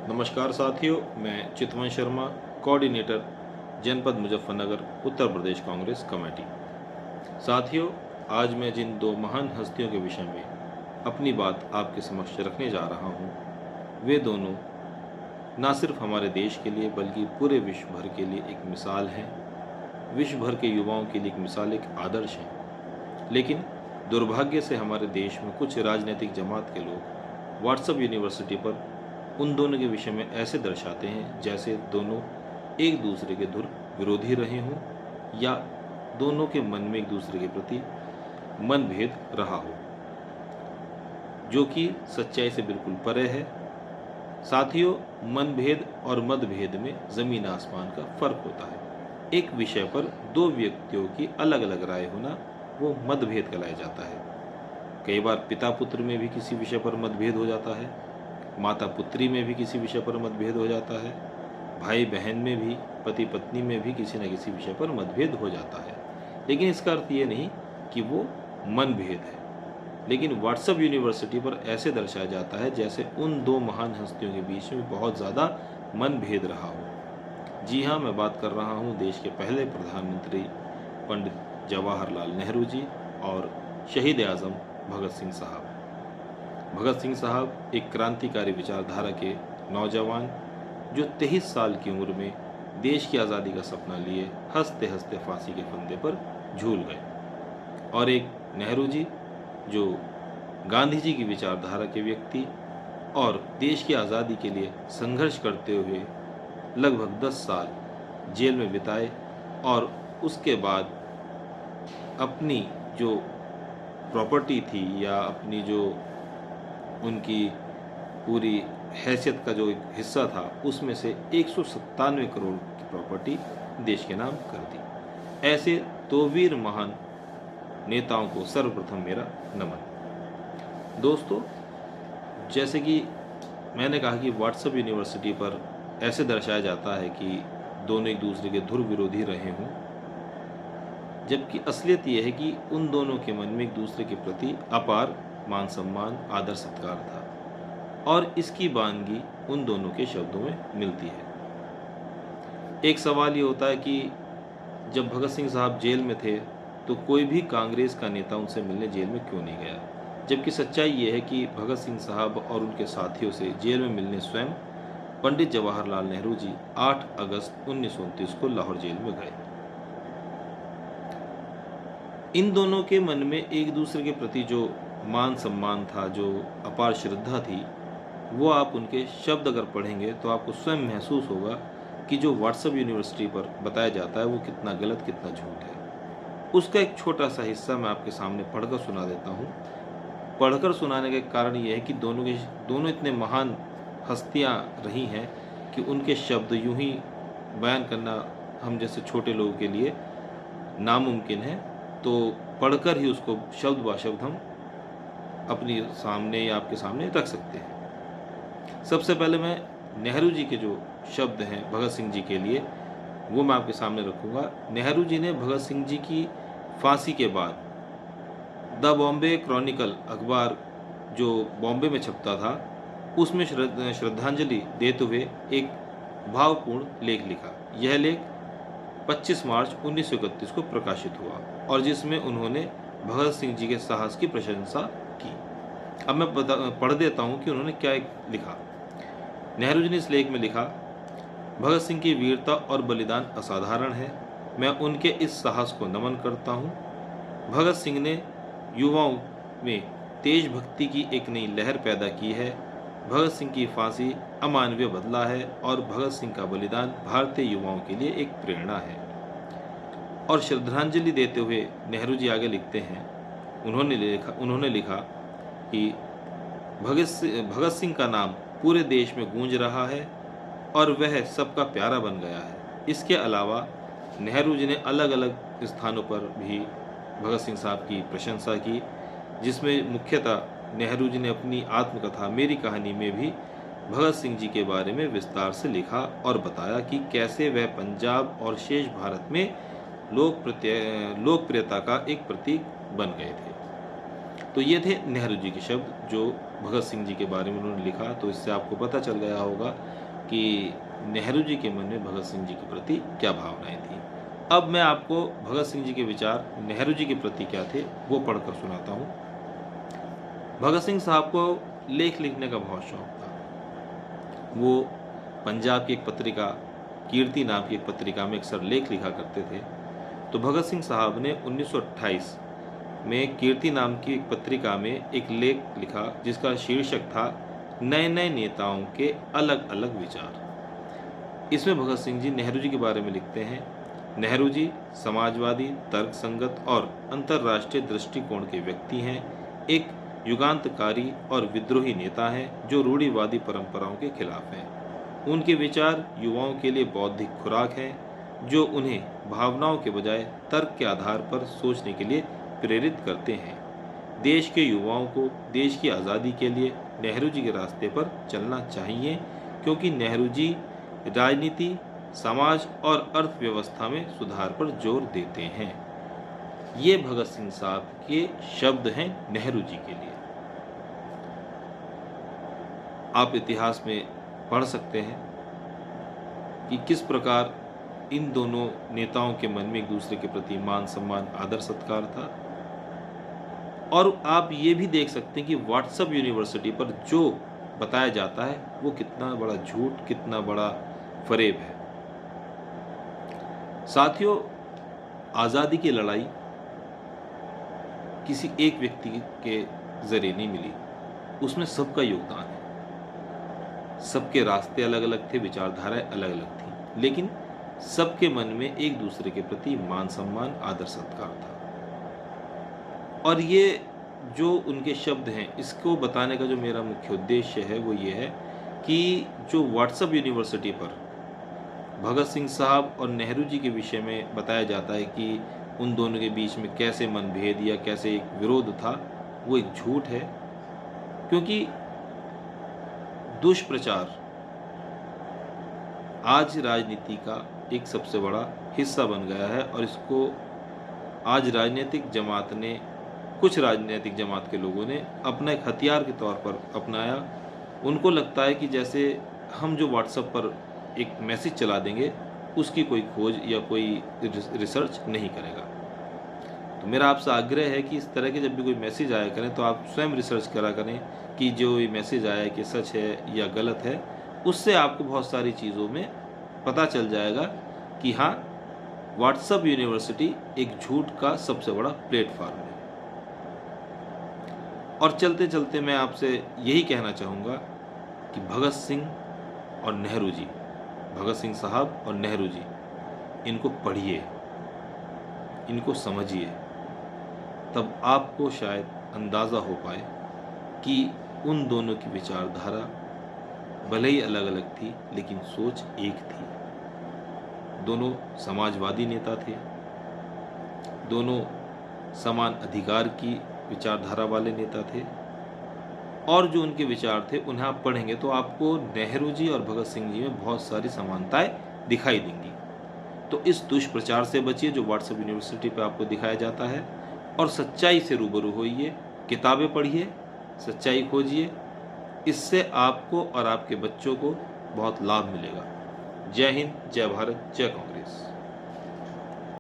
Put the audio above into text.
नमस्कार साथियों, मैं चितवन शर्मा, कोऑर्डिनेटर जनपद मुजफ्फरनगर, उत्तर प्रदेश कांग्रेस कमेटी। साथियों, आज मैं जिन दो महान हस्तियों के विषय में अपनी बात आपके समक्ष रखने जा रहा हूँ, वे दोनों ना सिर्फ हमारे देश के लिए बल्कि पूरे विश्व भर के लिए एक मिसाल हैं। विश्व भर के युवाओं के लिए एक मिसाल, एक आदर्श है। लेकिन दुर्भाग्य से हमारे देश में कुछ राजनीतिक जमात के लोग व्हाट्सएप यूनिवर्सिटी पर उन दोनों के विषय में ऐसे दर्शाते हैं जैसे दोनों एक दूसरे के धुर विरोधी रहे हों या दोनों के मन में एक दूसरे के प्रति मनभेद रहा हो, जो कि सच्चाई से बिल्कुल परे है। साथियों, मनभेद और मतभेद में जमीन आसमान का फर्क होता है। एक विषय पर दो व्यक्तियों की अलग अलग राय होना वो मतभेद कहलाया जाता है। कई बार पिता पुत्र में भी किसी विषय पर मतभेद हो जाता है, माता पुत्री में भी किसी विषय पर मतभेद हो जाता है, भाई बहन में भी, पति पत्नी में भी किसी न किसी विषय पर मतभेद हो जाता है। लेकिन इसका अर्थ ये नहीं कि वो मनभेद है। लेकिन व्हाट्सएप यूनिवर्सिटी पर ऐसे दर्शाया जाता है जैसे उन दो महान हस्तियों के बीच में बहुत ज़्यादा मनभेद रहा हो। जी हाँ, मैं बात कर रहा हूँ देश के पहले प्रधानमंत्री पंडित जवाहरलाल नेहरू जी और शहीद आज़म भगत सिंह साहब। भगत सिंह साहब एक क्रांतिकारी विचारधारा के नौजवान जो 23 साल की उम्र में देश की आज़ादी का सपना लिए हंसते हंसते फांसी के फंदे पर झूल गए, और एक नेहरू जी जो गांधी जी की विचारधारा के व्यक्ति और देश की आज़ादी के लिए संघर्ष करते हुए लगभग 10 साल जेल में बिताए, और उसके बाद अपनी जो प्रॉपर्टी थी या अपनी जो उनकी पूरी हैसियत का जो एक हिस्सा था उसमें से 197 करोड़ की प्रॉपर्टी देश के नाम कर दी। ऐसे दो वीर महान नेताओं को सर्वप्रथम मेरा नमन। दोस्तों, जैसे कि मैंने कहा कि व्हाट्सएप यूनिवर्सिटी पर ऐसे दर्शाया जाता है कि दोनों एक दूसरे के धुर विरोधी रहे हों, जबकि असलियत यह है कि उन दोनों के मन में एक दूसरे के प्रति अपार मान सम्मान, आदर सत्कार था, और इसकी वानगी उन दोनों के शब्दों में मिलती है। एक सवाल ये होता है कि जब भगत सिंह साहब जेल में थे तो कोई भी कांग्रेस का नेता उनसे मिलने जेल में क्यों नहीं गया, जबकि सच्चाई ये है कि भगत सिंह साहब और उनके साथियों से जेल में मिलने स्वयं पंडित जवाहरलाल नेहरू जी 8 अगस्त 1929 को लाहौर जेल में गए। इन दोनों के मन में एक दूसरे के प्रति जो मान सम्मान था, जो अपार श्रद्धा थी, वो आप उनके शब्द अगर पढ़ेंगे तो आपको स्वयं महसूस होगा कि जो व्हाट्सएप यूनिवर्सिटी पर बताया जाता है वो कितना गलत, कितना झूठ है। उसका एक छोटा सा हिस्सा मैं आपके सामने पढ़कर सुना देता हूँ। पढ़कर सुनाने के कारण ये है कि दोनों इतने महान हस्तियाँ रही हैं कि उनके शब्द यूं ही बयान करना हम जैसे छोटे लोगों के लिए नामुमकिन है। तो पढ़कर ही उसको शब्द ब शब्द हम अपने सामने या आपके सामने रख सकते हैं। सबसे पहले मैं नेहरू जी के जो शब्द हैं भगत सिंह जी के लिए वो मैं आपके सामने रखूँगा। नेहरू जी ने भगत सिंह जी की फांसी के बाद द बॉम्बे क्रॉनिकल अखबार जो बॉम्बे में छपता था उसमें श्रद्धांजलि देते हुए एक भावपूर्ण लेख लिखा। यह लेख 25 मार्च 1931 को प्रकाशित हुआ और जिसमें उन्होंने भगत सिंह जी के साहस की प्रशंसा की। अब मैं पढ़ देता हूँ कि उन्होंने क्या लिखा। नेहरू जी ने इस लेख में लिखा, भगत सिंह की वीरता और बलिदान असाधारण है। मैं उनके इस साहस को नमन करता हूँ। भगत सिंह ने युवाओं में देशभक्ति की एक नई लहर पैदा की है। भगत सिंह की फांसी अमानवीय बदला है और भगत सिंह का बलिदान भारतीय युवाओं के लिए एक प्रेरणा है। और श्रद्धांजलि देते हुए नेहरू जी आगे लिखते हैं, उन्होंने लिखा कि भगत सिंह का नाम पूरे देश में गूंज रहा है और वह सबका प्यारा बन गया है। इसके अलावा नेहरू जी ने अलग अलग स्थानों पर भी भगत सिंह साहब की प्रशंसा की, जिसमें मुख्यतः नेहरू जी ने अपनी आत्मकथा मेरी कहानी में भी भगत सिंह जी के बारे में विस्तार से लिखा और बताया कि कैसे वह पंजाब और शेष भारत में लोकप्रियता का एक प्रतीक बन गए थे। तो ये थे नेहरू जी के शब्द जो भगत सिंह जी के बारे में उन्होंने लिखा, तो इससे आपको पता चल गया होगा कि नेहरू जी के मन में भगत सिंह जी के प्रति क्या भावनाएं थी। अब मैं आपको भगत सिंह जी के विचार नेहरू जी के प्रति क्या थे वो पढ़कर सुनाता हूँ। भगत सिंह साहब को लेख लिखने का बहुत शौक था। वो पंजाब की एक पत्रिका कीर्ति नाम की एक पत्रिका में अक्सर लेख लिखा करते थे। तो भगत सिंह साहब ने 1928 में कीर्ति नाम की एक पत्रिका में एक लेख लिखा जिसका शीर्षक था नए नए नेताओं के अलग अलग विचार। इसमें भगत सिंह जी नेहरू जी के बारे में लिखते हैं। नेहरू जी समाजवादी, तर्कसंगत और अंतर्राष्ट्रीय दृष्टिकोण के व्यक्ति हैं। एक युगांतकारी और विद्रोही नेता हैं जो रूढ़िवादी परंपराओं के खिलाफ हैं। उनके विचार युवाओं के लिए बौद्धिक खुराक हैं जो उन्हें भावनाओं के बजाय तर्क के आधार पर सोचने के लिए प्रेरित करते हैं। देश के युवाओं को देश की आज़ादी के लिए नेहरू जी के रास्ते पर चलना चाहिए, क्योंकि नेहरू जी राजनीति, समाज और अर्थव्यवस्था में सुधार पर जोर देते हैं। ये भगत सिंह साहब के शब्द हैं नेहरू जी के लिए। आप इतिहास में पढ़ सकते हैं कि किस प्रकार इन दोनों नेताओं के मन में एक दूसरे के प्रति मान सम्मान, आदर सत्कार था। और आप ये भी देख सकते हैं कि व्हाट्सएप यूनिवर्सिटी पर जो बताया जाता है वो कितना बड़ा झूठ, कितना बड़ा फरेब है। साथियों, आज़ादी की लड़ाई किसी एक व्यक्ति के जरिए नहीं मिली, उसमें सबका योगदान है। सबके रास्ते अलग अलग थे, विचारधाराएं अलग अलग थी, लेकिन सबके मन में एक दूसरे के प्रति मान सम्मान, आदर सत्कार था। और ये जो उनके शब्द हैं, इसको बताने का जो मेरा मुख्य उद्देश्य है वो ये है कि जो व्हाट्सएप यूनिवर्सिटी पर भगत सिंह साहब और नेहरू जी के विषय में बताया जाता है कि उन दोनों के बीच में कैसे मनभेद या कैसे एक विरोध था, वो एक झूठ है। क्योंकि दुष्प्रचार आज राजनीति का एक सबसे बड़ा हिस्सा बन गया है और इसको आज राजनीतिक जमात ने, कुछ राजनीतिक जमात के लोगों ने अपना एक हथियार के तौर पर अपनाया। उनको लगता है कि जैसे हम जो व्हाट्सएप पर एक मैसेज चला देंगे उसकी कोई खोज या कोई रिसर्च नहीं करेगा। तो मेरा आपसे आग्रह है कि इस तरह के जब भी कोई मैसेज आया करें तो आप स्वयं रिसर्च करा करें कि जो ये मैसेज आया है कि सच है या गलत है। उससे आपको बहुत सारी चीज़ों में पता चल जाएगा कि हाँ, व्हाट्सएप यूनिवर्सिटी एक झूठ का सबसे बड़ा प्लेटफॉर्म है। और चलते चलते मैं आपसे यही कहना चाहूँगा कि भगत सिंह और नेहरू जी, भगत सिंह साहब और नेहरू जी, इनको पढ़िए, इनको समझिए, तब आपको शायद अंदाज़ा हो पाए कि उन दोनों की विचारधारा भले ही अलग अलग थी लेकिन सोच एक थी। दोनों समाजवादी नेता थे, दोनों समान अधिकार की विचारधारा वाले नेता थे। और जो उनके विचार थे उन्हें आप पढ़ेंगे तो आपको नेहरू जी और भगत सिंह जी में बहुत सारी समानताएं दिखाई देंगी। तो इस दुष्प्रचार से बचिए जो व्हाट्सएप यूनिवर्सिटी पे आपको दिखाया जाता है, और सच्चाई से रूबरू होइए, किताबें पढ़िए, सच्चाई खोजिए। इससे आपको और आपके बच्चों को बहुत लाभ मिलेगा। जय हिंद, जय भारत, जय कांग्रेस।